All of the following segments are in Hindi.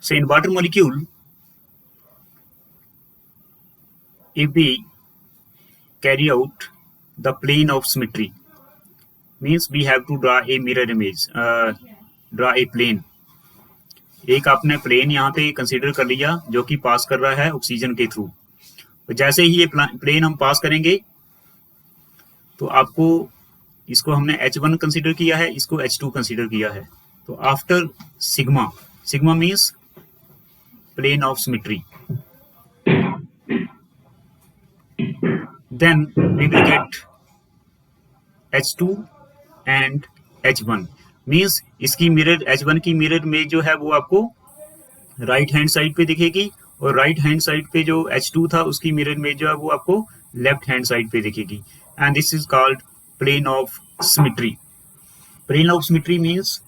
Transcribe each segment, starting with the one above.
So in water molecule, if we carry out the plane of symmetry, means we have to draw a mirror image, draw a plane. एक आपने प्लेन यहाँ पे कंसीडर कर लिया जो कि पास कर रहा है ऑक्सीजन के थ्रू। तो जैसे ही ये प्लेन हम पास करेंगे तो आपको इसको हमने H1 कंसीडर किया है, इसको H2 कंसीडर किया है। तो after sigma, sigma means plane of symmetry, then we will get H2 and H1 means इसकी मिरर H1 की मिरर में जो है वो आपको राइट हैंड साइड पे दिखेगी और राइट हैंड साइड पे जो H2 था उसकी मिरर में जो है वो आपको लेफ्ट हैंड साइड पे दिखेगी। And this is called plane of symmetry. Plane of symmetry means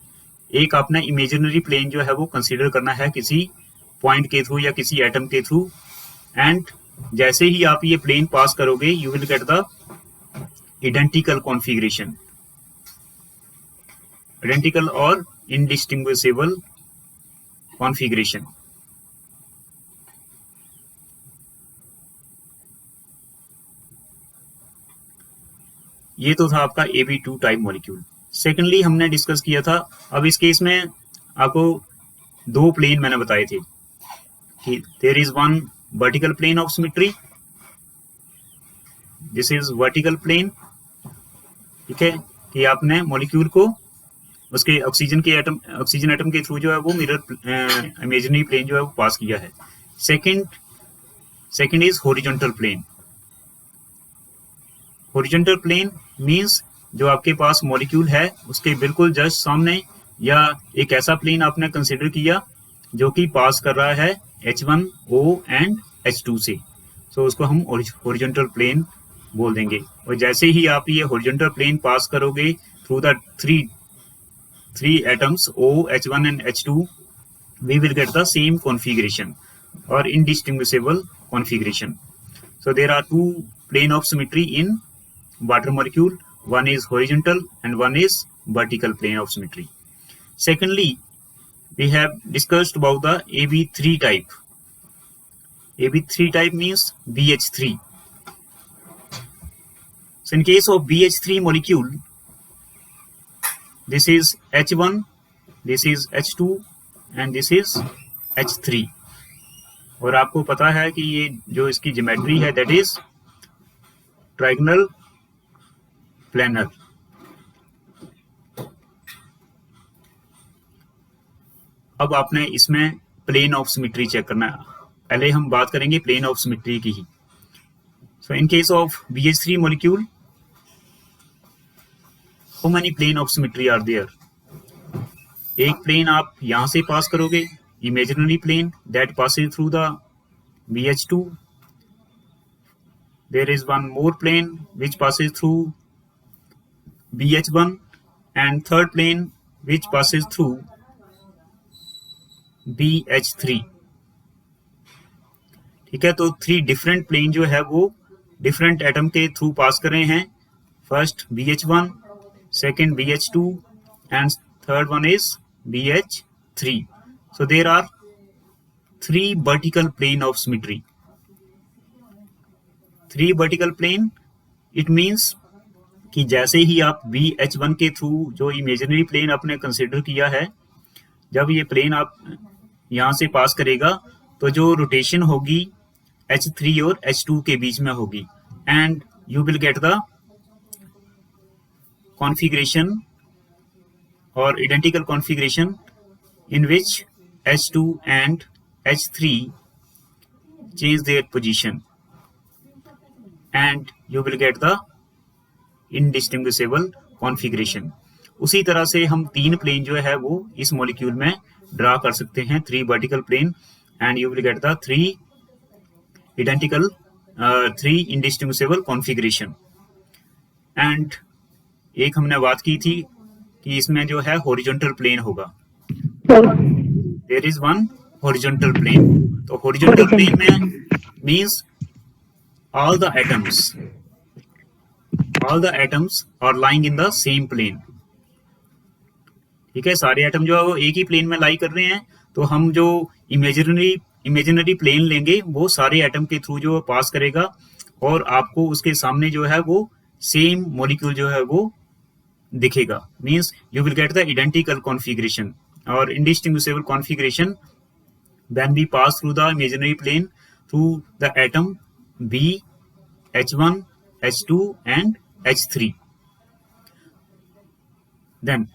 एक आपने इमेजिनरी प्लेन जो है वो कंसीडर करना है किसी पॉइंट के थ्रू या किसी एटम के थ्रू, एंड जैसे ही आप ये प्लेन पास करोगे you will get the identical configuration, identical or indistinguishable configuration. ये तो था आपका AB2 टाइप मॉलिक्यूल। सेकेंडली हमने डिस्कस किया था, अब इस केस में आपको दो प्लेन मैंने बताए थे कि there is one vertical plane of symmetry, this is vertical plane. ठीक है, कि आपने मॉलिक्यूल को उसके ऑक्सीजन एटम के थ्रू जो है वो मिरर इमेजिनरी प्लेन जो है वो पास किया है। Second is horizontal plane. Horizontal plane means जो आपके पास मॉलिक्यूल है उसके बिल्कुल जस्ट सामने या एक ऐसा प्लेन आपने कंसीडर किया जो कि पास कर रहा है H1O एंड H2 से, सो उसको हम हॉरिजॉन्टल प्लेन बोल देंगे। और जैसे ही आप ये हॉरिजॉन्टल प्लेन पास करोगे through the three atoms O, H1 and H2, we will get the same configuration or indistinguishable configuration. So there are two plane of symmetry in water molecule, one is horizontal and one is vertical plane of symmetry. Secondly, we have discussed about the AB3 type. AB3 type means BH3. So in case of BH3 molecule, this is H1, this is H2 and this is H3. और आपको पता है कि ये जो इसकी ज्योमेट्री है दैट इज ट्रायगोनल प्लेनर। अब आपने इसमें प्लेन ऑफ सिमेट्री चेक करना है। पहले हम बात करेंगे प्लेन ऑफ सिमेट्री की ही। So in case of BH3 molecule, how many plane of symmetry are there? एक प्लेन आप यहां से पास करोगे, imaginary plane that passes through the BH2. There is one more plane which passes through BH1 and third plane which passes through BH3. ठीक है, तो थ्री डिफरेंट प्लेन जो है वो डिफरेंट एटम के थ्रू पास कर रहे हैं। First BH1, second BH2 and third one is BH3. So there are three vertical plane of symmetry. Three vertical plane, it means कि जैसे ही आप BH1 के थ्रू जो इमेजिनरी प्लेन आपने कंसिडर किया है, जब ये प्लेन आप यहाँ से पास करेगा तो जो रोटेशन होगी H3 और H2 के बीच में होगी, and you will get the configuration और identical configuration in which H2 and H3 change their position and you will get the indistinguishable configuration. उसी तरह से हम तीन प्लेन जो है वो इस मॉलिक्यूल में ड्रा कर सकते हैं, three vertical plane, and you will get the three indistinguishable configuration. And एक हमने बात की थी कि इसमें जो है हॉरिजॉन्टल प्लेन होगा, there is one horizontal plane. तो हॉरिजॉन्टल प्लेन में means all the atoms are lying in the same plane. ठीक है, सारे एटम जो है वो एक ही प्लेन में लाई कर रहे हैं। तो हम जो इमेजिनरी प्लेन लेंगे, वो सारे एटम के थ्रू जो पास करेगा और आपको उसके सामने जो है वो सेम मॉलिक्यूल जो है वो दिखेगा. Means you will get the identical configuration और indistinguishable configuration when we pass through the imaginary plane through the atom B, H1, H2 and H3. Then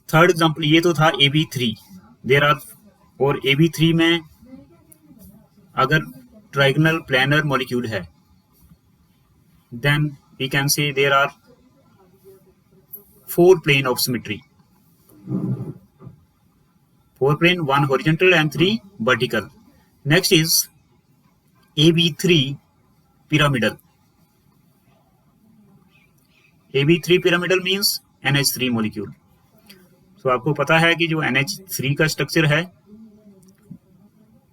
third example, ये तो था AB3. देर आर, और AB3 में अगर ट्राइगोनल प्लेनर मॉलिक्यूल है, then we can say there are 4 plane of symmetry. 4 plane, 1 horizontal and 3 vertical. Next is AB3 pyramidal. AB3 pyramidal means NH3 molecule. So आपको पता है कि जो NH3 का स्ट्रक्चर है,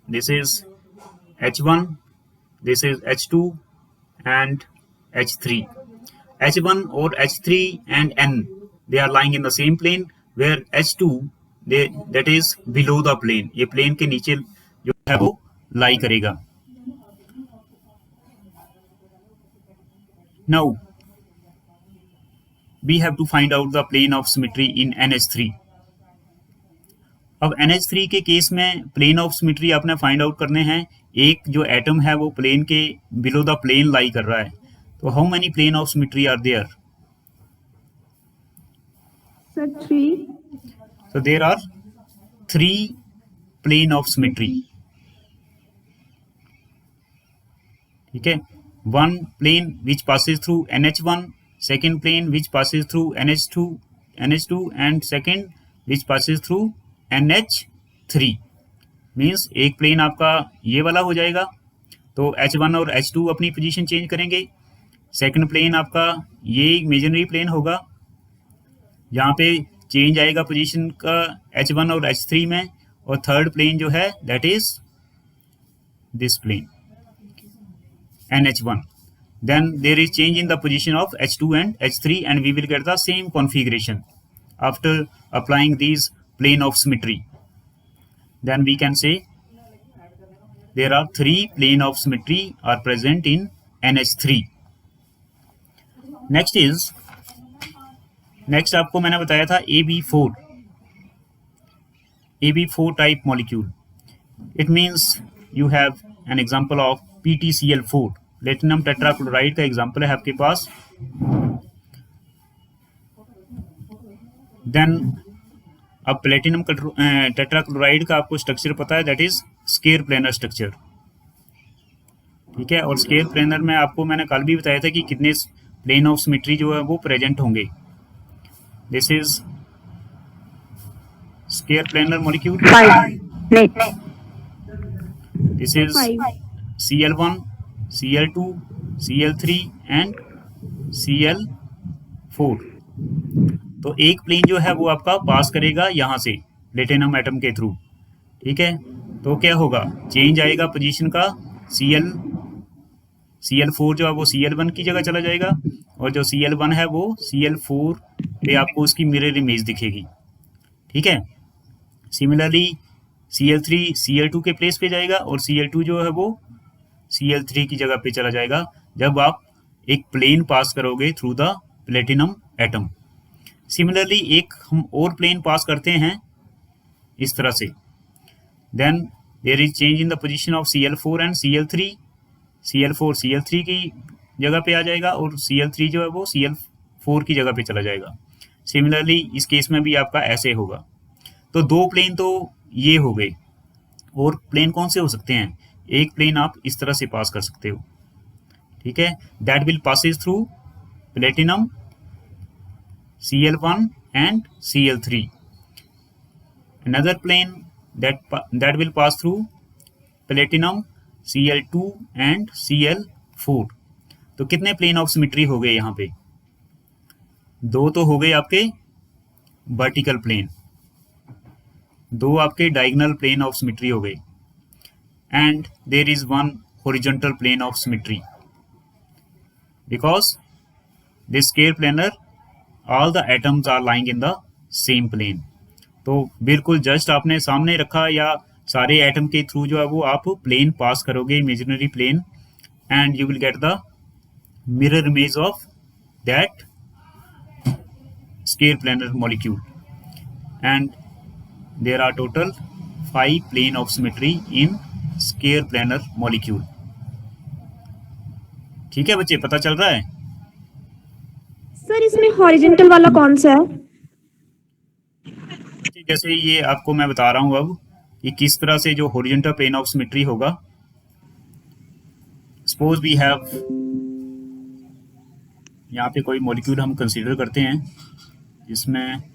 this is H1, this is H2 and H3. H1 और H3 and N, they are lying in the same plane, where H2 that is below the plane. ये plane के नीचे जो है वो lie करेगा. Now we have to find out the plane of symmetry in NH3. अब NH3 के केस में प्लेन ऑफ सिमेट्री आपने फाइंड आउट करने हैं. एक जो एटम है वो प्लेन के बिलो द प्लेन लाई कर रहा है. तो how many plane of symmetry are there? Sir, 3. So there are 3 plane of symmetry. ठीक है. One plane which passes through NH1, second plane which passes through NH2 and second which passes through NH3. Means एक प्लेन आपका ये वाला हो जाएगा, तो H1 और H2 अपनी पोजीशन चेंज करेंगे. सेकंड प्लेन आपका ये इमेजिनरी प्लेन होगा, जहाँ पे चेंज आएगा पोजीशन का H1 और H3 में. और थर्ड प्लेन जो है that is this plane NH1. Then there is change in the position of H2 and H3 and we will get the same configuration after applying these plane of symmetry. Then we can say there are 3 plane of symmetry are present in NH3. Next आपको मैंने बताया था AB4 type molecule. It means you have an example of PTCl4. Platinum tetrachloride का एग्जाम्पल है आपके पास. देन अब प्लेटिनम टेट्राक्लोराइड का आपको स्ट्रक्चर पता है, that is square planar structure. ठीक है. और स्केयर प्लेनर में आपको मैंने कल भी बताया था कि कितने प्लेन ऑफ सिमेट्री जो है वो प्रेजेंट होंगे. This is square planar molecule. This is Cl1, Cl2, Cl3 and Cl4. तो एक प्लेन जो है वो आपका पास करेगा यहाँ से प्लेटिनम एटम के थ्रू. ठीक है. तो क्या होगा, चेंज आएगा पोजीशन का. Cl4 जो है वो Cl1 की जगह चला जाएगा और जो Cl1 है वो Cl4 पे आपको उसकी मिरर इमेज दिखेगी. ठीक है. सिमिलरली Cl3 Cl2 के प्लेस पे जाएगा और Cl2 जो है वो Cl3 की जगह पे चला जाएगा जब आप एक प्लेन पास करोगे through the platinum atom. Similarly एक हम और प्लेन पास करते हैं इस तरह से. Then there is change in the position of Cl4 and Cl3. Cl4 Cl3 की जगह पे आ जाएगा और Cl3 जो है वो Cl4 की जगह पे चला जाएगा. सिमिलरली इस केस में भी आपका ऐसे होगा. तो 2 प्लेन तो ये हो गए. और प्लेन कौन से हो सकते हैं? एक प्लेन आप इस तरह से पास कर सकते हो. ठीक है. That will passes through platinum Cl1 and Cl3. Another plane that will pass through platinum Cl2 and Cl4. तो कितने प्लेन ऑफ सिमेट्री हो गए यहाँ पे? 2 तो हो गए आपके वर्टिकल प्लेन, 2 आपके डायगोनल प्लेन ऑफ सिमेट्री हो गए, and there is 1 horizontal plane of symmetry. Because this scale planar, all the atoms are lying in the same plane. तो बिल्कुल जस्ट आपने सामने रखा या सारे एटम के थ्रू जो है वो आप प्लेन पास करोगे, imaginary plane, and you will get the mirror image of that scale planar molecule. And there are total 5 plane of symmetry in square planar molecule. ठीक है बच्चे, पता चल रहा है? सर इसमें हॉरिजॉन्टल वाला कौन सा है? जैसे ये आपको मैं बता रहा हूं अब कि किस तरह से जो हॉरिजॉन्टल प्लेन ऑफ सिमेट्री होगा. सपोज वी हैव, यहाँ पे कोई मॉलिक्यूल हम कंसीडर करते हैं जिसमें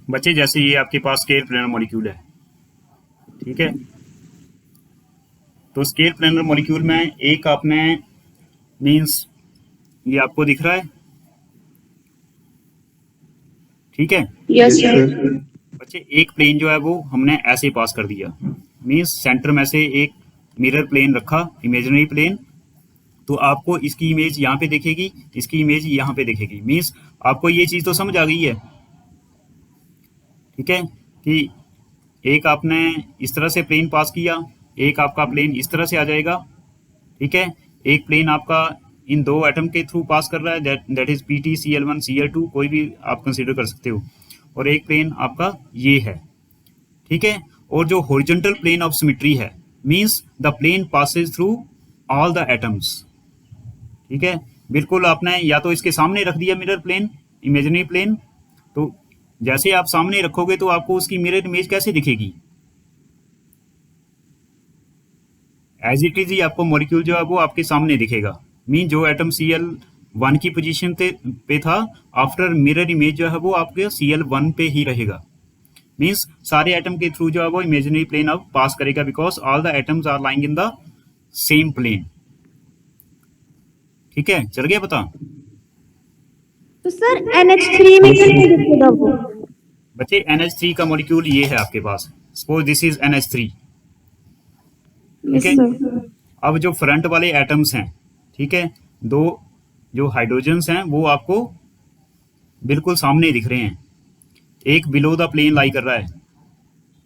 बच्चे जैसे ये आपके पास स्केल प्लेनर मॉलिक्यूल है, ठीक है. तो स्केल प्लेनर मॉलिक्यूल में एक आपने मींस ये आपको दिख रहा है, ठीक है. Yes sir. बच्चे एक प्लेन जो है वो हमने ऐसे पास कर दिया, मींस सेंटर में से एक मिरर प्लेन रखा, इमेजिनरी प्लेन. तो आपको इसकी इमेज यहाँ पे दिखेगी, इसकी इमेज यहाँ पे दिखेगी. मींस आपको ये चीज तो समझ आ गई है, ठीक है, कि एक आपने इस तरह से प्लेन पास किया, एक आपका प्लेन इस तरह से आ जाएगा, ठीक है. एक प्लेन आपका इन दो एटम के थ्रू पास कर रहा है, दैट इज PtCl1 Cl2, कोई भी आप कंसीडर कर सकते हो. और एक प्लेन आपका ये है, ठीक है. और जो हॉरिजॉन्टल प्लेन ऑफ सिमेट्री है means the plane passes through all the atoms, ठीक है. बिल्कुल आपने या तो इसके सामने रख दिया मिरर प्लेन, इमेजिनरी प्लेन, तो जैसे आप सामने रखोगे तो आपको उसकी मिरर इमेज कैसे दिखेगी? एज इट इज ही आपको मॉलिक्यूल जो है वो आपके सामने दिखेगा. मीन जो एटम Cl1 की पोजीशन पे था, आफ्टर मिरर इमेज जो है वो आपके Cl1 पे ही रहेगा. मीन्स सारे एटम के थ्रू जो है वो इमेजिनरी प्लेन अब पास करेगा, because all the atoms are lying in the same plane. ठीक है, चल गया पता? तो सर NH3 में कैसे दिखेगा वो? बच्चे NH3 का मॉलिक्यूल ये है आपके पास. सपोज दिस इज NH3, ठीक है. अब जो फ्रंट वाले एटम्स हैं, ठीक है, दो जो हाइड्रोजन्स हैं वो आपको बिल्कुल सामने दिख रहे हैं. एक बिलो द प्लेन लाई कर रहा है,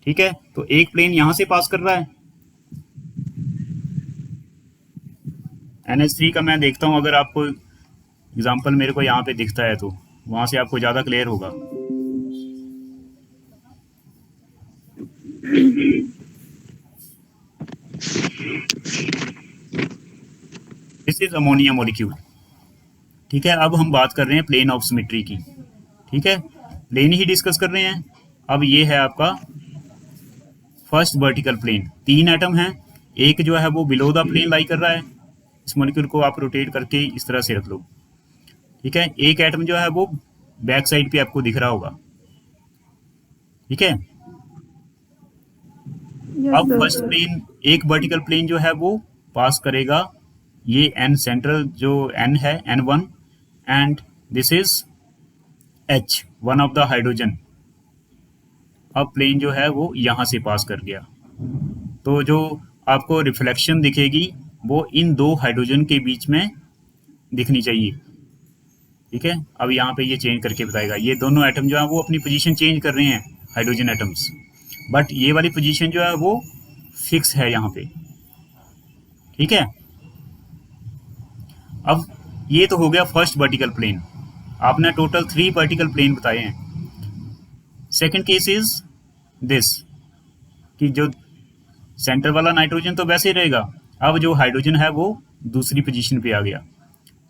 ठीक है. तो एक प्लेन यहां से पास कर रहा है. NH3 का मैं देखता हूं, अगर आपको एग्जाम्पल मेरे को यहाँ पे दिखता है तो वहां से आपको ज्यादा क्लियर होगा. दिस इज अमोनिया मॉलिक्यूल, ठीक है. अब हम बात कर रहे हैं प्लेन ऑफ सिमेट्री की, ठीक है. प्लेन ही डिस्कस कर रहे हैं. अब ये है आपका फर्स्ट वर्टिकल प्लेन. तीन एटम हैं, एक जो है वो बिलो द प्लेन लाई कर रहा है. इस मॉलिक्यूल को आप रोटेट करके इस तरह से रख लो, ठीक है. एक एटम जो है वो बैक साइड पे आपको दिख रहा होगा, ठीक है. अब फर्स्ट प्लेन, एक वर्टिकल प्लेन जो है वो पास करेगा ये N सेंट्रल जो N है N1, and this is H, one of the hydrogen. अब प्लेन जो है वो यहां से पास कर गया, तो जो आपको रिफ्लेक्शन दिखेगी वो इन दो हाइड्रोजन के बीच में दिखनी चाहिए, ठीक है. अब यहाँ पे ये चेंज करके बताएगा. ये दोनों एटम जो है वो अपनी पोजीशन चेंज कर रहे हैं, हाइड्रोजन एटम्स, बट ये वाली पोजीशन जो है वो फिक्स है यहाँ पे, ठीक है. अब ये तो हो गया फर्स्ट वर्टिकल प्लेन. आपने टोटल 3 वर्टिकल प्लेन बताए हैं. सेकंड केस इज दिस, कि जो सेंटर वाला नाइट्रोजन तो वैसे ही रहेगा, अब जो हाइड्रोजन है वो दूसरी पोजीशन पे आ गया,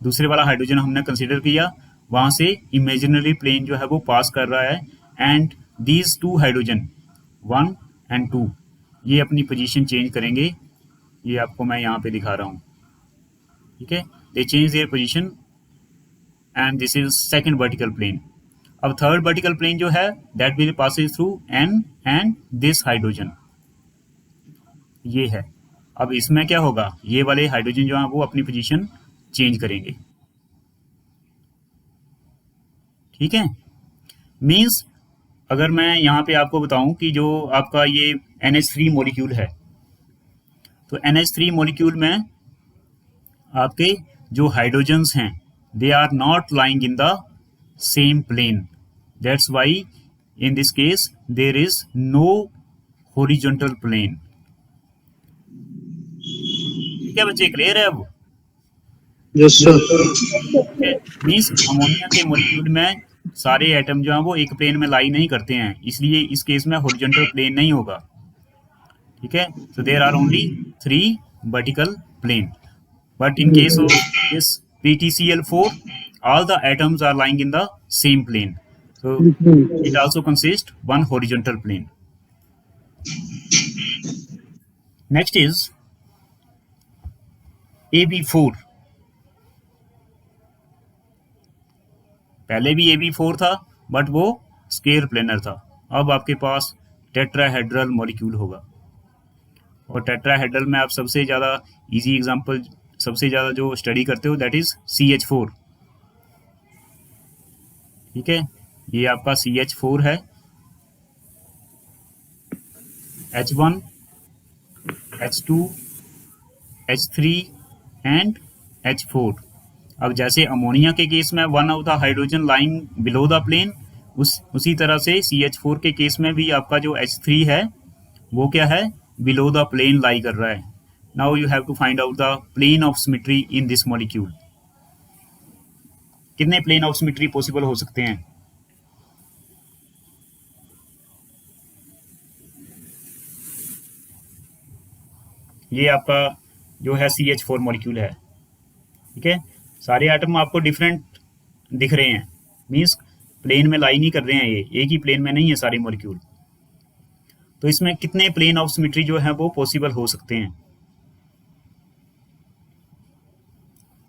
दूसरे वाला हाइड्रोजन हमने कंसीडर किया, वहां से इमेजिनरी प्लेन जो है वो पास कर रहा है, and these two hydrogen 1 and 2 ये अपनी पोजीशन चेंज करेंगे। ये आपको मैं यहाँ पे दिखा रहा हूँ, ठीक है, they change their position and this is second vertical plane. अब थर्ड वर्टिकल प्लेन जो है that will passes through N and this hydrogen, ये है। अब इसमें क्या होगा, ये वाले हाइड्रोजन जो है वो अपनी पोजीशन चेंज करेंगे, ठीक है। मींस अगर मैं यहाँ पे आपको बताऊं कि जो आपका ये NH3 मॉलिक्यूल है, तो NH3 मॉलिक्यूल में आपके जो हाइड्रोजन्स हैं they are not lying in the same plane, that's why in this case there is no horizontal plane. ठीक है बच्चे, क्लियर है अब? Yes sir. मींस अमोनिया के मॉलिक्यूल में सारे एटम जो हैं वो एक प्लेन में लाई नहीं करते हैं, इसलिए इस केस में हॉरिजॉन्टल प्लेन नहीं होगा, ठीक है। So there are only 3 vertical plane, but in case of this PTCl4 all the atoms are lying in the same plane, so it also consists one horizontal plane. Next is AB4, पहले भी AB4 था बट वो स्केयर प्लेनर था, अब आपके पास टेट्राहेड्रल मॉलिक्यूल होगा, और टेट्राहेड्रल में आप सबसे ज़्यादा इजी एग्जांपल, सबसे ज़्यादा जो स्टडी करते हो दैट इज CH4, ठीक है। ये आपका CH4 है, H1, H2, H3 and H4। अब जैसे अमोनिया के केस में one of the hydrogen lying below the plane, उसी तरह से CH4 के केस में भी आपका जो H3 है वो क्या है, बिलो द प्लेन लाई कर रहा है। Now you have to find out the plane of symmetry in this molecule. कितने plane of symmetry possible हो सकते हैं? ये आपका जो है CH4 मॉलिक्यूल है, ठीक है। सारे एटम आपको डिफरेंट दिख रहे हैं, मींस प्लेन में लाई नहीं कर रहे हैं, ये एक ही प्लेन में नहीं है सारे मॉलिक्यूल। तो इसमें कितने प्लेन ऑफ सिमेट्री जो है वो पॉसिबल हो सकते हैं?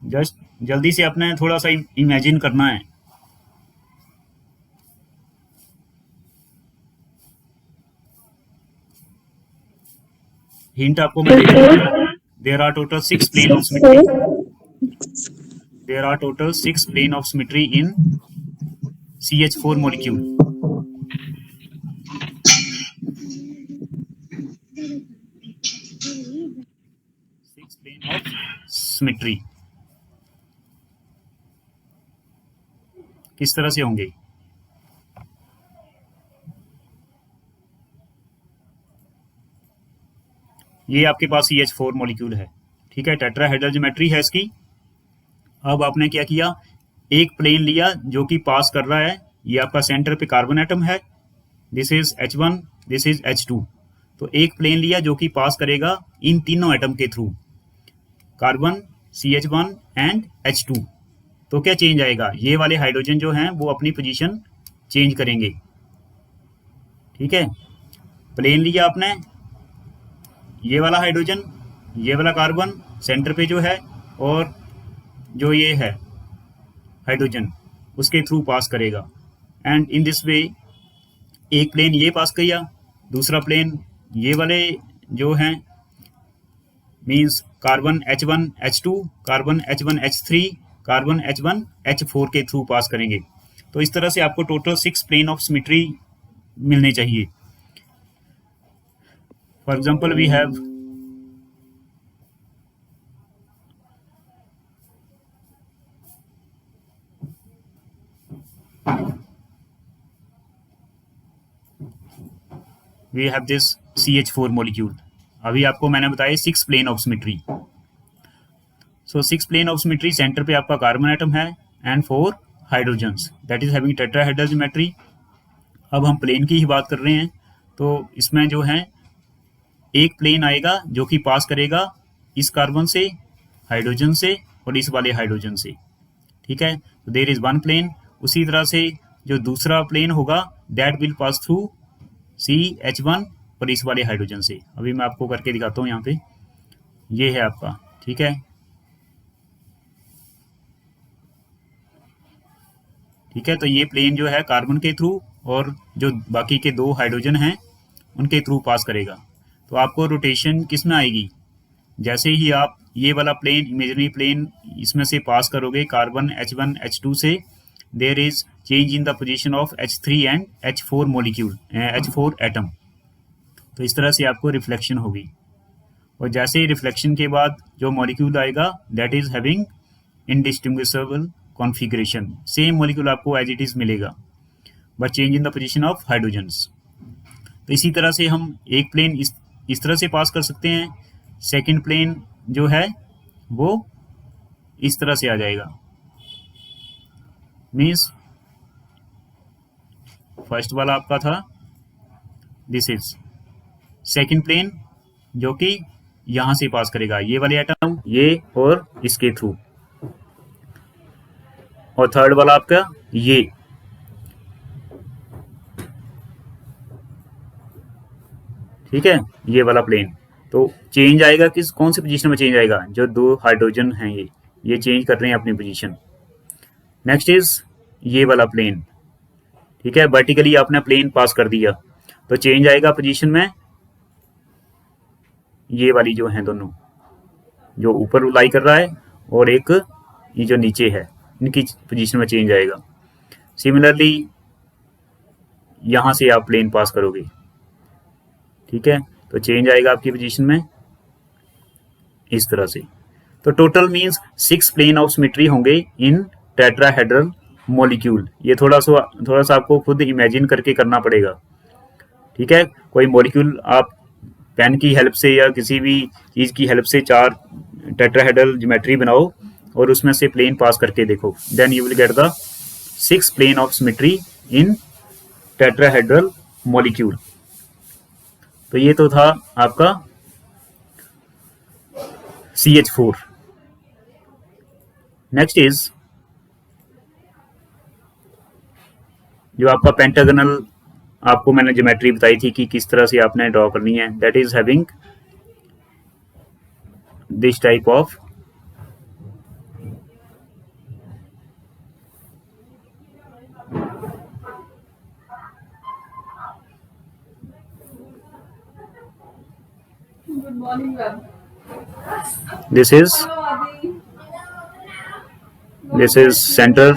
जस्ट जल्दी से अपने थोड़ा सा इमेजिन करना है। हिंट आपको मैं दे रहा हूं, there are total 6 plane of symmetry, there are total 6 plane of symmetry in CH4 molecule. Six plane of symmetry किस तरह से होंगे? ये आपके पास CH4 मॉलिक्यूल है, ठीक है, टेट्राहेड्रल ज्योमेट्री है इसकी। अब आपने क्या किया, एक प्लेन लिया जो कि पास कर रहा है, ये आपका सेंटर पे कार्बन एटम है, this is H1, this is H2। तो एक प्लेन लिया जो कि पास करेगा इन तीनों एटम के through, carbon, CH1 and H2। तो क्या चेंज आएगा, ये वाले हाइड्रोजन जो हैं वो अपनी पोजीशन चेंज करेंगे, ठीक है। प्लेन लिया आपने, ये वाला हाइड्रोजन, ये वाला कार्बन सेंटर पे जो है, और जो ये है हाइड्रोजन उसके थ्रू पास करेगा, एंड इन दिस वे एक प्लेन ये पास किया, दूसरा प्लेन ये वाले जो हैं means carbon H1 H2, carbon H1 H3, carbon H1 H4 के थ्रू पास करेंगे। तो इस तरह से आपको टोटल 6 प्लेन ऑफ सिमेट्री मिलने चाहिए। For example we have this CH4 molecule. अभी आपको मैंने बताया 6 plane of symmetry. So 6 plane of symmetry, center पे आपका कार्बन एटम है and 4 hydrogens, that is having tetrahedral geometry. अब हम प्लेन की ही बात कर रहे हैं, तो इसमें जो है एक प्लेन आएगा जो कि पास करेगा इस कार्बन से, हाइड्रोजन से और इस वाले हाइड्रोजन से, ठीक है। तो देयर इज वन प्लेन। उसी तरह से जो दूसरा प्लेन होगा that will pass through CH1 और इस वाले हाइड्रोजन से। अभी मैं आपको करके दिखाता हूँ यहाँ पे, ये है आपका, ठीक है। ठीक है, तो ये प्लेन जो है कार्बन के थ्रू और जो बाकी के दो हाइड्रोजन हैं उनके थ्रू पास करेगा। तो आपको रोटेशन किस में आएगी, जैसे ही आप ये वाला प्लेन, इमेजिनरी प्लेन, इसमें से पास करोगे कार्बन H1 H2 से, there is change in the position of H3 and H4 molecule, H4 atom. तो इस तरह से आपको रिफ्लेक्शन होगी। और जैसे ही रिफ्लेक्शन के बाद जो मॉलिक्यूल आएगा that is having indistinguishable configuration, same molecule आपको एज इट इज मिलेगा but change in the position of hydrogens. तो इसी तरह से हम एक प्लेन इस तरह से पास कर सकते हैं, सेकंड प्लेन जो है वो इस तरह से आ जाएगा। मीन्स फर्स्ट वाला आपका था, दिस इज सेकंड प्लेन जो कि यहां से पास करेगा ये वाले एटम, ये और इसके थ्रू, और थर्ड वाला आपका ये, ठीक है, ये वाला प्लेन। तो चेंज आएगा किस, कौन सी पोजीशन में चेंज आएगा, जो दो हाइड्रोजन हैं ये चेंज कर रहे हैं अपनी पोजीशन। नेक्स्ट इज ये वाला प्लेन, ठीक है, वर्टिकली आपने प्लेन पास कर दिया तो चेंज आएगा पोजीशन में, ये वाली जो हैं दोनों, जो ऊपर लाई कर रहा है और एक ये जो नीचे है, इनकी पोजीशन में चेंज आएगा। सिमिलरली यहां से आप प्लेन पास करोगे, ठीक है, तो चेंज आएगा आपकी पोजीशन में इस तरह से। तो total means 6 plane of symmetry होंगे इन टेट्राहेड्रल मॉलिक्यूल। ये थोड़ा सा आपको खुद इमेजिन करके करना पड़ेगा, ठीक है। कोई मॉलिक्यूल आप पेन की हेल्प से या किसी भी चीज की हेल्प से 4 टेट्राहेड्रल ज्योमेट्री बनाओ और उसमें से प्लेन पास करके देखो, then you will get the 6 plane of symmetry in tetrahedral molecule. तो ये तो था आपका CH4। नेक्स्ट इज जो आपका पेंटागनल, आपको मैंने ज्योमेट्री बताई थी कि किस तरह से आपने ड्रॉ करनी है, that is having this type of Good morning, ma'am. this is center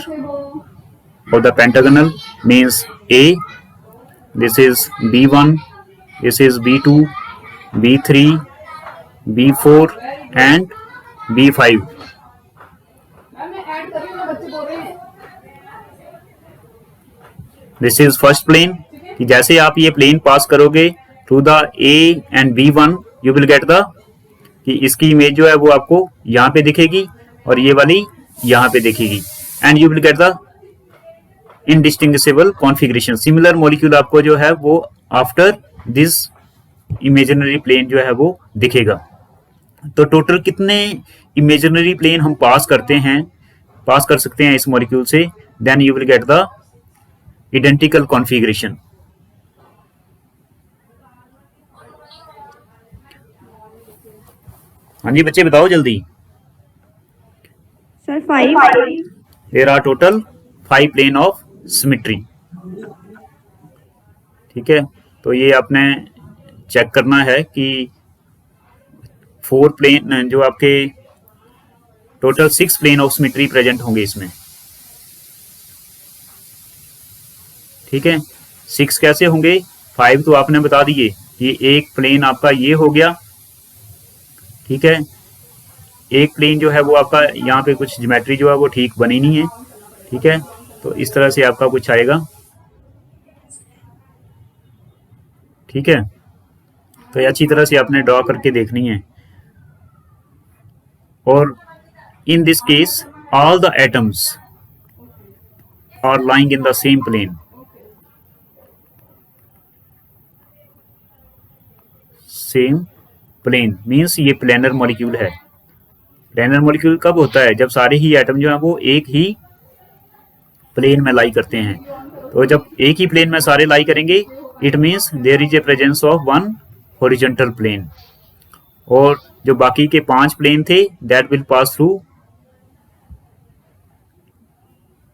of the pentagonal, means A, this is B1, this is B2, B3, B4 and B5। This is first plane, कि जैसे आप ये प्लेन पास करोगे through the A and B1 you will get the, कि इसकी इमेज जो है वो आपको यहाँ पे दिखेगी और ये वाली यहाँ पे दिखेगी, and you will get the indistinguishable configuration. Similar molecule आपको जो है वो आफ्टर दिस इमेजिनरी प्लेन जो है वो दिखेगा। तो टोटल कितने इमेजिनरी प्लेन हम पास कर सकते हैं इस मॉलिक्यूल से, then you will get the identical configuration. हाँ जी बच्चे बताओ जल्दी। Sir 5। There are total 5 plane of symmetry, ठीक है। तो ये आपने चेक करना है कि 4 प्लेन जो आपके total 6 plane of symmetry present होंगे इसमें, ठीक है। 6 कैसे होंगे, 5 तो आपने बता दिए, ये एक प्लेन आपका ये हो गया, ठीक है। एक प्लेन जो है वो आपका यहाँ पे कुछ ज्योमेट्री जो है वो ठीक बनी नहीं है, ठीक है। तो इस तरह से आपका कुछ आएगा, ठीक है। तो ये अच्छी तरह से आपने ड्रॉ करके देखनी है। और in this case all the atoms are lying in the same plane. Same plane means ये प्लेनर मॉलिक्यूल है। प्लेनर मॉलिक्यूल कब होता है? जब सारे ही एटम जो है वो एक ही प्लेन में लाई करते हैं। तो जब एक ही प्लेन में सारे लाई करेंगे, it means there is a presence of one horizontal plane. और जो बाकी के 5 प्लेन थे, that will pass through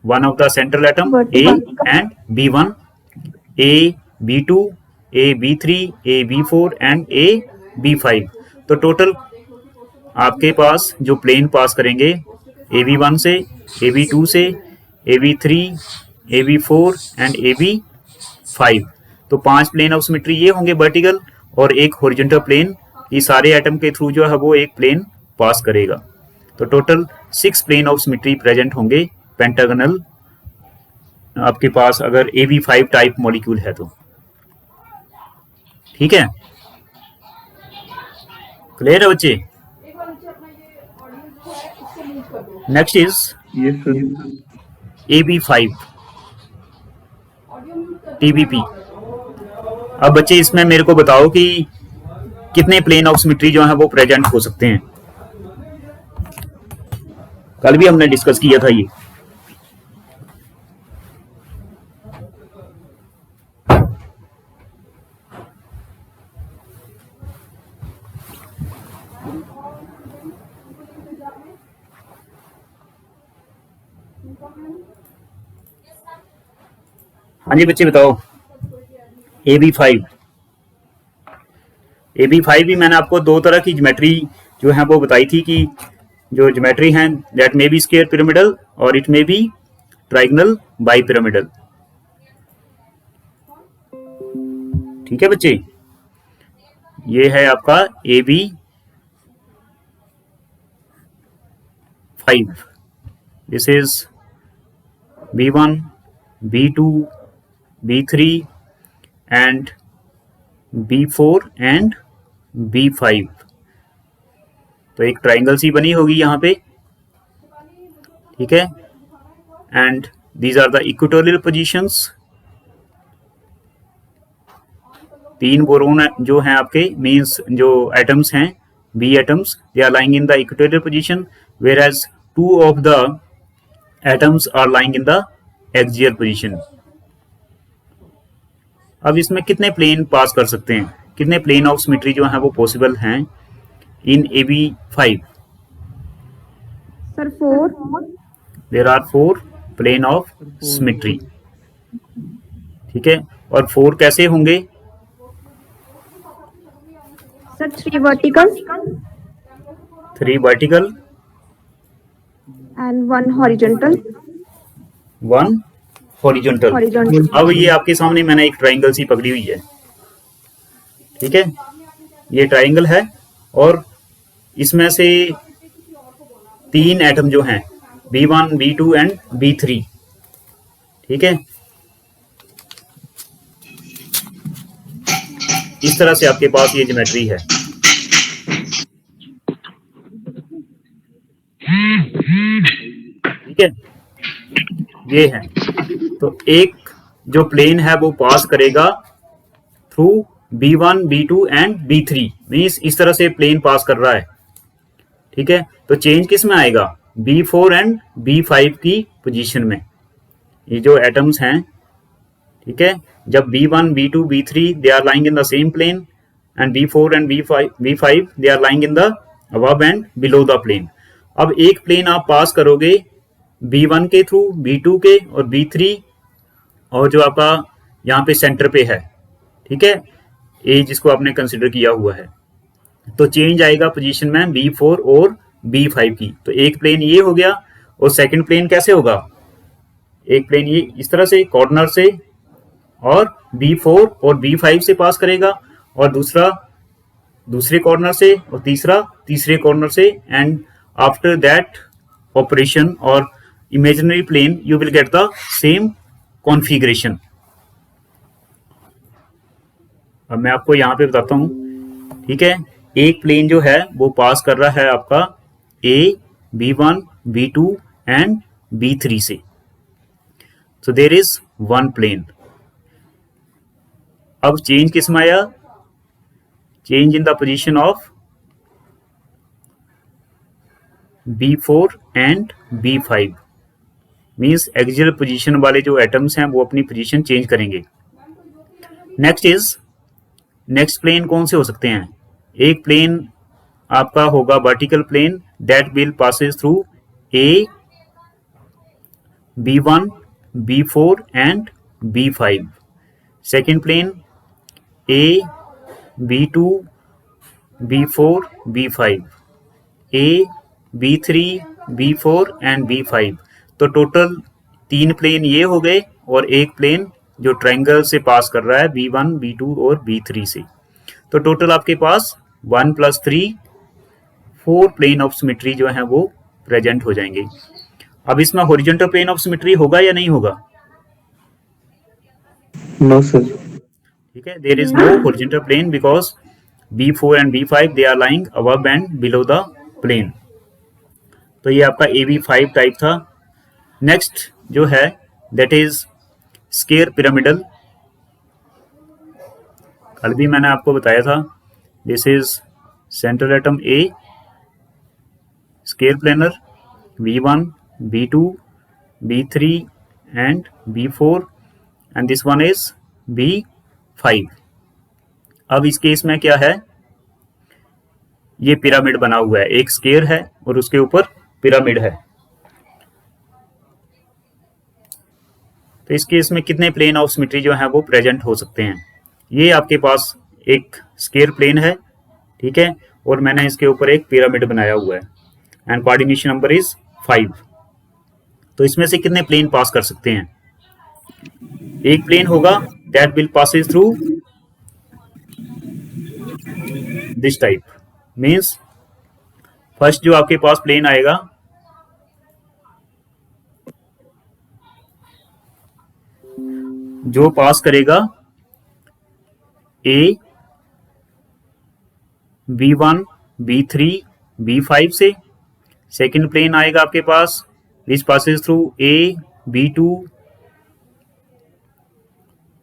one of the central atom A and B1, A B2, A B3, A B4 and A B5। तो टोटल आपके पास जो प्लेन पास करेंगे AB1 से, AB2 से, AB3, AB4 एंड AB5। तो 5 प्लेन ऑफ सिमेट्री ये होंगे वर्टिकल, और एक हॉरिजॉन्टल प्लेन ये सारे एटम के थ्रू जो है वो एक प्लेन पास करेगा। तो total 6 plane of symmetry present होंगे पेंटागनल आपके पास अगर AB5 टाइप मॉलिक्यूल है तो। ठीक है, क्लियर है बच्चे? Next is Yes, sir. AB5 TBP। अब बच्चे इसमें मेरे को बताओ कि कितने प्लेन ऑफ सिमेट्री जो है वो प्रेजेंट हो सकते हैं। कल भी हमने डिस्कस किया था ये। हाँ जी बच्चे बताओ। AB5 भी मैंने आपको 2 तरह की ज्योमेट्री जो है वो बताई थी कि जो ज्योमेट्री है that may be square pyramidal और it may be trigonal bipyramidal. ठीक है बच्चे, ये है आपका AB5। This is B1, B2, B3 and B4 and B5। तो एक ट्राइंगल सी बनी होगी यहाँ पे। ठीक है, and these are the equatorial positions. 3 boron जो हैं आपके मीन्स जो एटम्स हैं B atoms, they are lying in the equatorial position, whereas 2 of the atoms are lying in the axial position. अब इसमें कितने प्लेन पास कर सकते हैं, कितने प्लेन ऑफ सिमेट्री जो है वो पॉसिबल हैं इन AB5? Sir 4। There are 4 plane of symmetry. ठीक है, और 4 कैसे होंगे? Sir 3 vertical 3 vertical and 1 horizontal. 1 horizontal. Horizontal. अब ये आपके सामने मैंने एक ट्राइंगल सी पकड़ी हुई है। ठीक है, ये ट्राइंगल है और इसमें से 3 एटम जो हैं B1, B2 एंड B3। ठीक है, इस तरह से आपके पास ये ज्योमेट्री है। ठीक है, ये है। तो एक जो प्लेन है वो पास करेगा through B1, B2 and B3 means इस तरह से प्लेन पास कर रहा है। ठीक है, तो चेंज किस में आएगा? B4 एंड B5 की पोजीशन में। ये जो एटम्स हैं, ठीक है, जब B1, B2, B3 they are lying in the same plane and B4 and B5 they are lying in the above and below the plane. अब एक प्लेन आप पास करोगे B1 के थ्रू, B2 के और B3, और जो आपका यहाँ पे सेंटर पे है, ठीक है, ए जिसको आपने कंसिडर किया हुआ है, तो चेंज आएगा पोजीशन में B4 और B5 की। तो एक प्लेन ये हो गया, और सेकंड प्लेन कैसे होगा? एक प्लेन ये इस तरह से कॉर्नर से और B4 और B5 से पास करेगा, और दूसरा दूसरे कॉर्नर से, और तीसरा तीसरे कॉर्नर से, एंड आफ्टर दैट ऑपरेशन और imaginary plane you will get the same configuration. अब मैं आपको यहाँ पे बताता हूँ। ठीक है, एक प्लेन जो है वो पास कर रहा है आपका A, B1, B2 and B3 से। So there is one plane। अब चेंज किस में आया? change in the position of B4 and B5 means axial position वाले जो एटम्स हैं वो अपनी पोजीशन चेंज करेंगे। नेक्स्ट प्लेन कौन से हो सकते हैं? एक प्लेन आपका होगा vertical plane that will passes through A B1 B4 and B5। Second plane A B2 B4 B5, A B3 B4 and B5। तो टोटल 3 प्लेन ये हो गए और एक प्लेन जो ट्रायंगल से पास कर रहा है B1 B2 और B3 से। तो टोटल आपके पास 1 + 3 4 प्लेन ऑफ सिमेट्री जो है वो प्रेजेंट हो जाएंगे। अब इसमें हॉरिजॉन्टल प्लेन ऑफ सिमेट्री होगा या नहीं होगा? No sir. ठीक है, there is no horizontal plane because B4 and B5 they are lying above and below the plane. तो ये आपका AB5 टाइप था। नेक्स्ट जो है दैट इज स्केयर पिरामिडल। कल भी मैंने आपको बताया था this is central atom A, square planar B1 B2 B3 and B4 and this one is B5। अब इस केस में क्या है, ये पिरामिड बना हुआ है, एक स्केयर है और उसके ऊपर पिरामिड है। तो इस केस में कितने प्लेन ऑफ सिमेट्री जो है वो प्रेजेंट हो सकते हैं? ये आपके पास एक स्केयर प्लेन है, ठीक है, और मैंने इसके ऊपर एक पिरामिड बनाया हुआ है एंड कोऑर्डिनेशन नंबर इज 5। तो इसमें से कितने प्लेन पास कर सकते हैं? एक प्लेन होगा that will passes through this type, means first जो आपके पास प्लेन आएगा जो पास करेगा A B1 B3 B5 से। सेकेंड प्लेन आएगा आपके पास which passes through A B2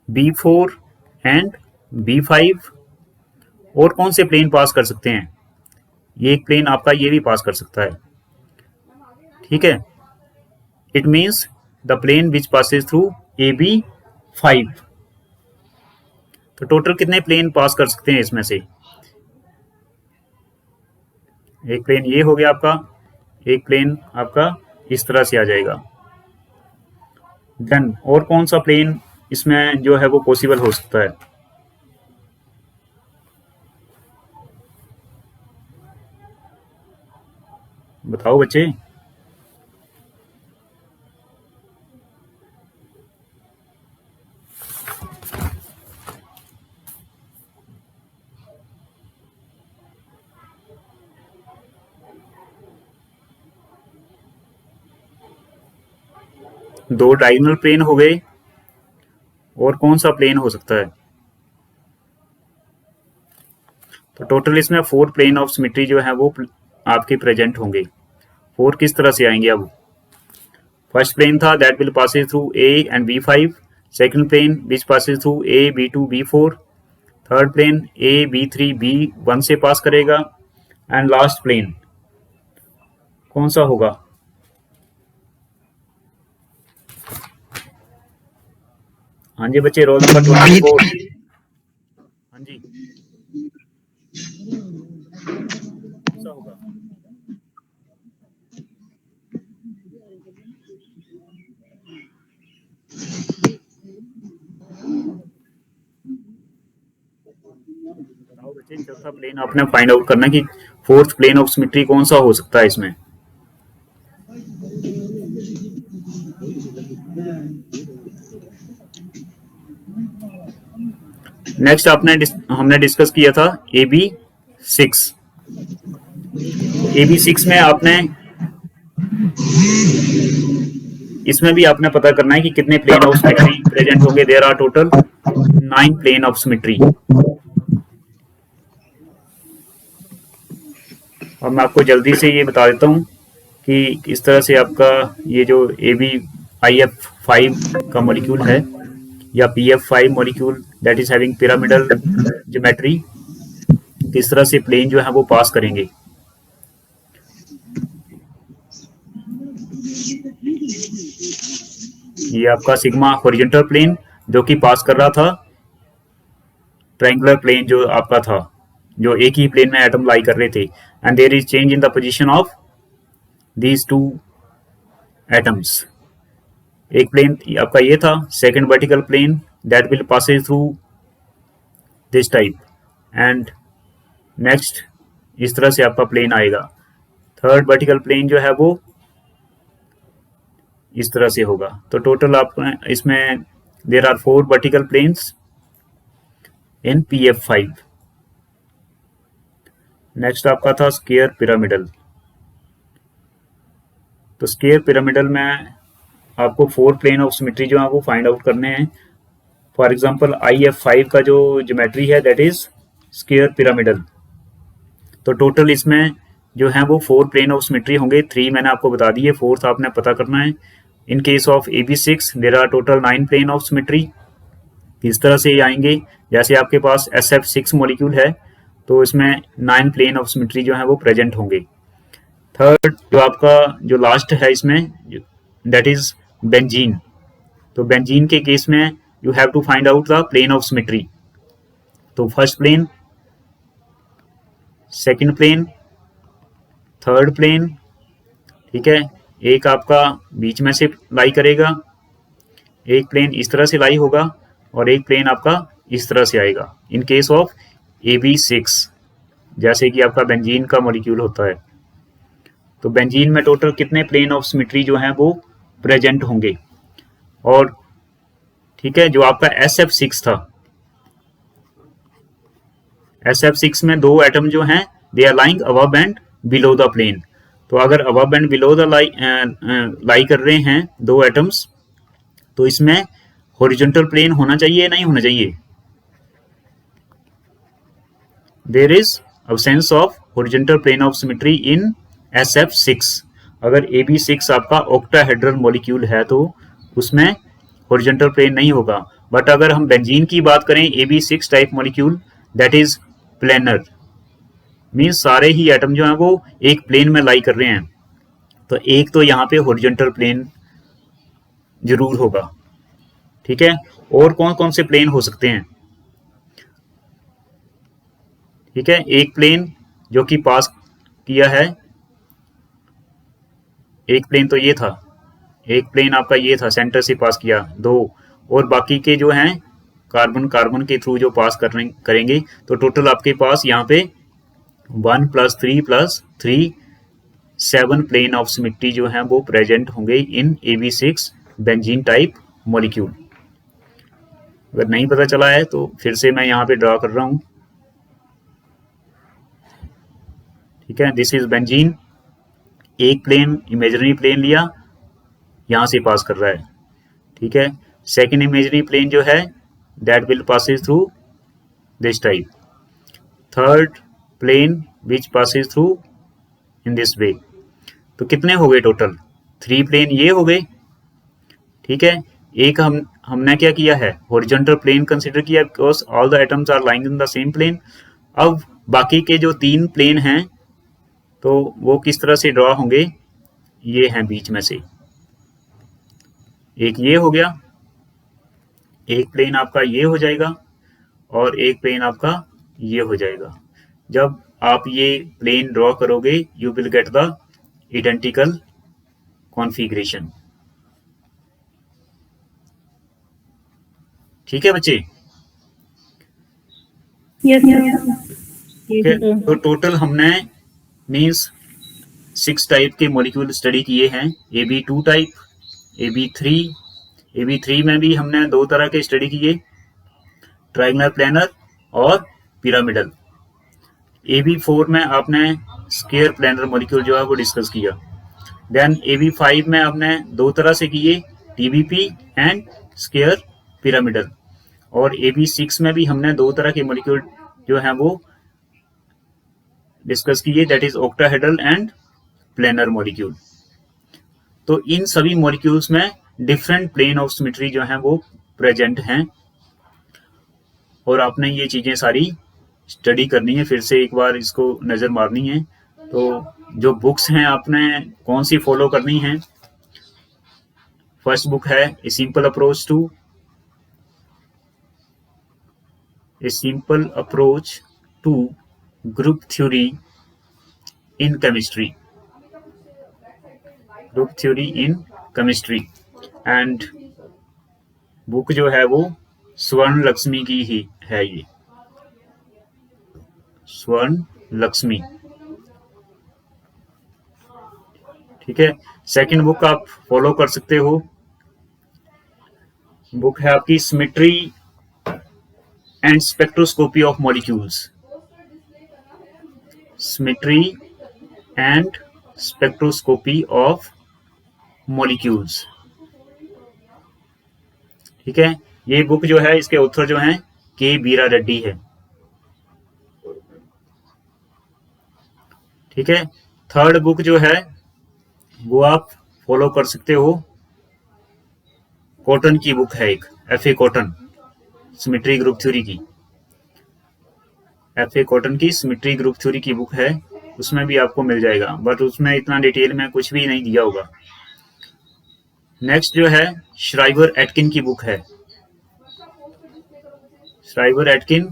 B4 and B5। और कौन से प्लेन पास कर सकते हैं? ये एक प्लेन आपका ये भी पास कर सकता है, ठीक है। It means the plane which passes through AB5। तो टोटल कितने प्लेन पास कर सकते हैं इसमें से? एक प्लेन ये हो गया आपका, एक प्लेन आपका इस तरह से आ जाएगा। देन और कौन सा प्लेन इसमें जो है वो पॉसिबल हो सकता है? बताओ बच्चे। दो डायगोनल प्लेन हो गए, और कौन सा प्लेन हो सकता है? तो टोटल इसमें 4 प्लेन ऑफ सिमेट्री जो है वो आपके प्रेजेंट होंगे। 4 किस तरह से आएंगे? अब फर्स्ट प्लेन था that will passes through A and B5, second plane which passes through A B2 B4, third plane A B3 B1 से पास करेगा एंड लास्ट प्लेन कौन सा होगा? हाँ जी बच्चे, रोल नंबर 24। हाँ जी, कौन सा होगा? बताओ बच्चे, चौथा प्लेन आपने फाइंड आउट करना कि फोर्थ प्लेन ऑफ सिमेट्री कौन सा हो सकता है इसमें। नेक्स्ट हमने डिस्कस किया था AB6। AB6 में आपने इसमें भी आपने पता करना है कि कितने प्लेन ऑफ सिमेट्री प्रेजेंट होंगे। There are total 9 plane of symmetry. और मैं आपको जल्दी से ये बता देता हूँ कि इस तरह से आपका ये जो AbIF5 का मॉलिक्यूल है या PF5 molecule that is having pyramidal geometry, किस तरह से प्लेन जो है वो पास करेंगे। ये आपका सिग्मा हॉरिजॉन्टल प्लेन जो कि पास कर रहा था ट्रायंगुलर प्लेन जो आपका था, जो एक ही प्लेन में एटम लाई कर रहे थे, and there is change in the position of these two atoms. एक प्लेन आपका ये था, second vertical plane that will passes through this type, and next इस तरह से आपका प्लेन आएगा। थर्ड वर्टिकल प्लेन जो है वो इस तरह से होगा। तो टोटल आपका इसमें there are 4 vertical planes in PF5। Next आपका था स्क्वायर पिरामिडल। तो स्क्वायर पिरामिडल में आपको 4 प्लेन ऑफ सिमेट्री जो है वो फाइंड आउट करने हैं। फॉर एग्जांपल IF5 का जो ज्योमेट्री है दैट इज स्क्वायर पिरामिडल। तो टोटल इसमें जो है वो 4 प्लेन ऑफ सिमेट्री होंगे। 3 मैंने आपको बता दिए, 4th आपने पता करना है। In case of AB6 there are total 9 plane of symmetry. इस तरह से आएंगे जैसे आपके पास SF6 मॉलिक्यूल है तो इसमें 9 प्लेन ऑफ सिमेट्री जो है वो प्रेजेंट होंगे। थर्ड जो आपका जो लास्ट है इसमें दैट इज बेंजीन। तो बेंजीन के केस में you have to find out the plane of symmetry. तो first plane, second plane, third plane, ठीक है, एक आपका बीच में से लाई करेगा, एक प्लेन इस तरह से लाई होगा और एक प्लेन आपका इस तरह से आएगा इन केस ऑफ AB6 जैसे कि आपका बेंजीन का मॉलिक्यूल होता है। तो बेंजीन में टोटल कितने प्लेन ऑफ सिमेट्री जो हैं वो प्रेजेंट होंगे। और ठीक है, जो आपका SF6 था, SF6 में 2 एटम जो हैं they are lying above and below the plane. तो अगर above and below the lie कर रहे हैं 2 एटम्स तो इसमें हॉरिजॉन्टल प्लेन होना चाहिए नहीं होना चाहिए। There is absence of horizontal plane of symmetry in SF6। अगर AB6 आपका ऑक्टाहेड्रल मॉलिक्यूल है तो उसमें हॉरिजॉन्टल प्लेन नहीं होगा। बट अगर हम बेंजीन की बात करें AB6 type molecule that is planar, means सारे ही एटम जो हैं वो एक प्लेन में लाई कर रहे हैं। तो एक तो यहाँ पे हॉरिजॉन्टल प्लेन जरूर होगा, ठीक है। और कौन कौन से प्लेन हो सकते हैं, ठीक है। एक प्लेन जो कि पास किया है, एक प्लेन तो ये था, एक प्लेन आपका ये था सेंटर से पास किया 2, और बाकी के जो हैं कार्बन कार्बन के थ्रू जो पास करेंगे। तो टोटल आपके पास यहाँ पे 1 + 3 + 3 7 प्लेन ऑफ सिमेट्री जो हैं वो प्रेजेंट होंगे इन AB6 बेंजीन टाइप मॉलिक्यूल। अगर नहीं पता चला है तो फिर से मैं यहाँ पे ड्रा कर रहा हूँ, ठीक है। दिस इज बेंजीन, एक प्लेन इमेजिनरी प्लेन लिया, यहाँ से पास कर रहा है, ठीक है। सेकेंड इमेजिनरी प्लेन जो है that will passes through this type, third plane which passes through in this way. तो कितने हो गए टोटल, 3 प्लेन ये हो गए, ठीक है। एक हमने क्या किया है, हॉरिजॉन्टल प्लेन कंसीडर किया because all the atoms are lying in the same plane. अब बाकी के जो 3 प्लेन हैं तो वो किस तरह से ड्रॉ होंगे, ये हैं बीच में से, एक ये हो गया, एक प्लेन आपका ये हो जाएगा और एक प्लेन आपका ये हो जाएगा। जब आप ये प्लेन ड्रॉ करोगे you will get the identical configuration, ठीक है बच्चे। Yes, sir. ठीक है, तो टोटल हमने मीन्स 6 टाइप के मॉलिक्यूल स्टडी किए हैं, AB2 टाइप, AB3 में भी हमने 2 तरह के स्टडी किए, ट्रायंगुलर प्लेनर और पिरामिडल। AB4 में आपने स्क्वायर प्लेनर मॉलिक्यूल जो है वो डिस्कस किया। देन AB5 में आपने 2 तरह से किए, TBP एंड स्क्वायर पिरामिडल। और AB6 में भी हमने 2 तरह के मॉलिक्यूल जो हैं वो डिस्कस किए, that is octahedral and planar molecule. तो इन सभी मॉलिक्यूल्स में डिफरेंट प्लेन ऑफ सिमेट्री जो हैं वो प्रेजेंट हैं और आपने ये चीजें सारी स्टडी करनी है, फिर से एक बार इसको नज़र मारनी है। तो जो बुक्स हैं आपने कौन सी फॉलो करनी है? फर्स्ट बुक है a simple approach to group theory in chemistry, and book जो है वो स्वर्ण लक्ष्मी की ही है, ये स्वर्ण लक्ष्मी। ठीक है, सेकंड बुक आप फॉलो कर सकते हो, बुक है आपकी symmetry and spectroscopy of molecules, symmetry and spectroscopy of molecules. ठीक है, ये बुक जो है इसके ऑथर जो हैं के बीरा रेड्डी है। ठीक है, थर्ड बुक जो है वो आप फॉलो कर सकते हो, कॉटन की बुक है एक, FA. Cotton symmetry group theory की, एफ.ए. कॉटन की सिमेट्री ग्रुप थ्योरी की बुक है, उसमें भी आपको मिल जाएगा, बट उसमें इतना डिटेल में कुछ भी नहीं दिया होगा। नेक्स्ट जो है श्राइवर एटकिन की बुक है, श्राइवर एटकिन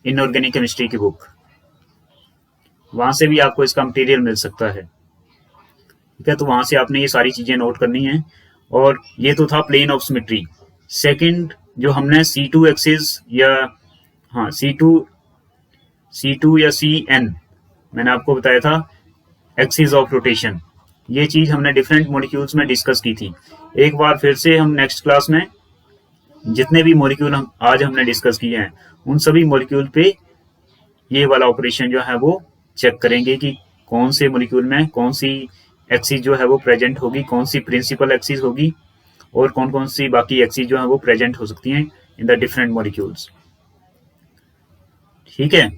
इनऑर्गेनिक केमिस्ट्री की बुक, वहां से भी आपको इसका मटेरियल मिल सकता है। ठीक है, तो वहां से आपने ये सारी चीजें नोट करनी है। और ये तो था प्लेन ऑफ सिमेट्री। सेकंड जो हमने C2 एक्सिस या C2 या CN मैंने आपको बताया था, एक्सिस ऑफ रोटेशन, ये चीज हमने डिफरेंट मॉलिक्यूल्स में डिस्कस की थी। एक बार फिर से हम नेक्स्ट क्लास में जितने भी मॉलिक्यूल आज हमने डिस्कस किए हैं उन सभी मॉलिक्यूल पे ये वाला ऑपरेशन जो है वो चेक करेंगे कि कौन से मॉलिक्यूल में कौन सी एक्सिस जो है वो प्रेजेंट होगी, कौन सी प्रिंसिपल एक्सिस होगी और कौन कौन सी बाकी एक्सिस जो है वो प्रेजेंट हो सकती हैं इन द डिफरेंट मॉलिक्यूल्स। ठीक है,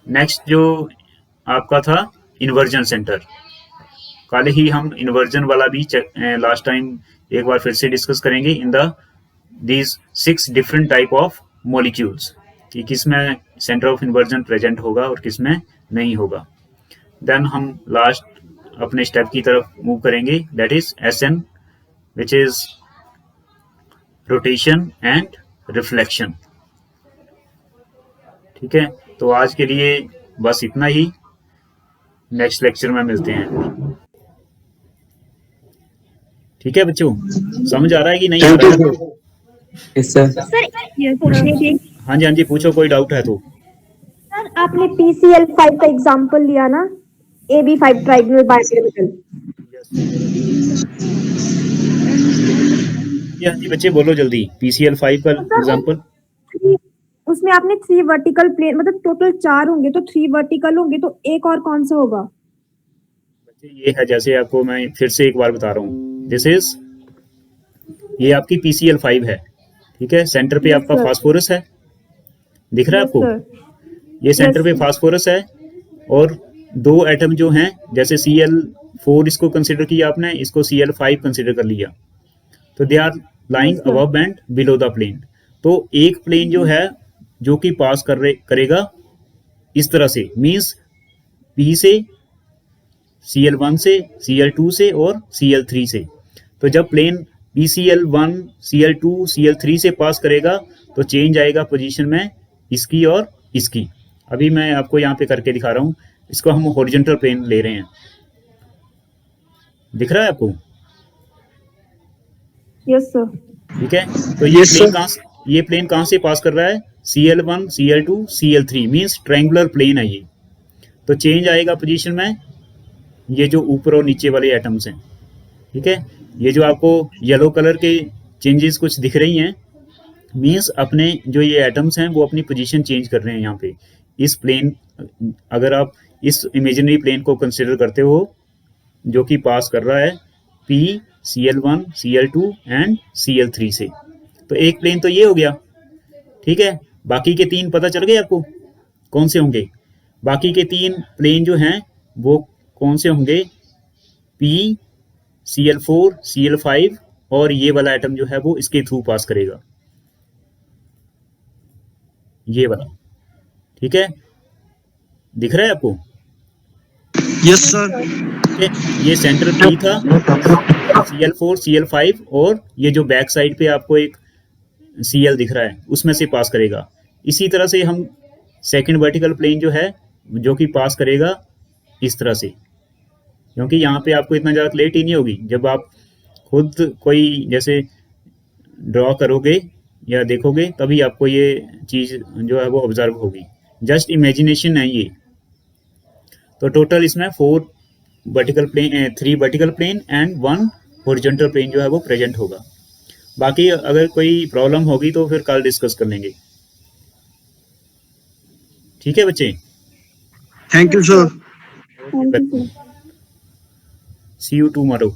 नेक्स्ट जो आपका था इन्वर्जन सेंटर, कल ही हम इन्वर्जन वाला भी लास्ट टाइम एक बार फिर से डिस्कस करेंगे in the these 6 different type of molecules, कि किसमें सेंटर ऑफ इन्वर्जन प्रेजेंट होगा और किसमें नहीं होगा। देन हम लास्ट अपने स्टेप की तरफ मूव करेंगे, that is SN, which is rotation and reflection. ठीक है, तो आज के लिए बस इतना ही, नेक्स्ट लेक्चर में मिलते हैं। ठीक है बच्चों, समझ आ रहा है कि नहीं आ रहा है? सर हाँ जी पूछो, कोई डाउट है तो। सर आपने PCl5 का एग्जांपल लिया ना, AB5 ट्राइगोनल बाइकेमिकल। हाँ जी बच्चे बोलो जल्दी, PCl5 का एग्जांपल। उसमें आपने 3 वर्टिकल प्लेन, मतलब टोटल 4 होंगे तो 3 वर्टिकल होंगे, तो एक और कौन सा होगा? बच्चे ये है, जैसे आपको मैं फिर से एक बार बता रहा हूँ, दिस इज, ये आपकी PCl5 है। ठीक है, सेंटर पे आपका फास्फोरस है, दिख रहा है आपको? ये सेंटर पे फास्फोरस है और 2 एटम जो हैं, जैसे Cl4 इसको कंसिडर किया आपने, इसको Cl5 कंसिडर कर लिया, तो they are lying above and below the plane. तो एक प्लेन जो है जो कि पास करेगा इस तरह से, मींस P से, Cl1 से, Cl2 से और Cl3 से। तो जब प्लेन PCl1, Cl2, Cl3 से पास करेगा तो चेंज आएगा पोजीशन में इसकी और इसकी। अभी मैं आपको यहाँ पे करके दिखा रहा हूँ, इसको हम हॉरिजॉन्टल प्लेन ले रहे हैं, दिख रहा है आपको? Yes sir. ठीक है, तो ये प्लेन कहाँ से पास कर रहा है? Cl1, Cl2, Cl3, means triangular plane है ये। तो चेंज आएगा पोजीशन में ये जो ऊपर और नीचे वाले एटम्स हैं। ठीक है, ये जो आपको येलो कलर के चेंजेस कुछ दिख रही हैं, मींस अपने जो ये एटम्स हैं वो अपनी पोजीशन चेंज कर रहे हैं यहाँ पे। इस प्लेन, अगर आप इस इमेजिनरी प्लेन को कंसिडर करते हो जो कि पास कर रहा है P, Cl1, Cl2 and Cl3 से, तो एक प्लेन तो ये हो गया। ठीक है, बाकी के 3 पता चल गए आपको कौन से होंगे? बाकी के 3 प्लेन जो हैं वो कौन से होंगे? P, Cl4, Cl5 और ये वाला एटम जो है वो इसके थ्रू पास करेगा, ये वाला। ठीक है, दिख रहा है आपको? Yes sir. ठीक है, ये सेंटर P था, Cl4 Cl5, और ये जो बैक साइड पे आपको एक Cl दिख रहा है उसमें से पास करेगा। इसी तरह से हम सेकंड वर्टिकल प्लेन जो है जो कि पास करेगा इस तरह से, क्योंकि यहाँ पे आपको इतना ज़्यादा क्लैरिटी नहीं होगी। जब आप खुद कोई जैसे ड्रॉ करोगे या देखोगे तभी आपको ये चीज़ जो है वो ऑब्जर्व होगी। जस्ट इमेजिनेशन है ये। तो टोटल इसमें 4 vertical plane, 3 vertical plane and 1 horizontal plane जो है वो प्रेजेंट होगा। बाकी अगर कोई प्रॉब्लम होगी तो फिर कल डिस्कस कर लेंगे। ठीक है बच्चे, thank you sir. Thank you sir. See you tomorrow.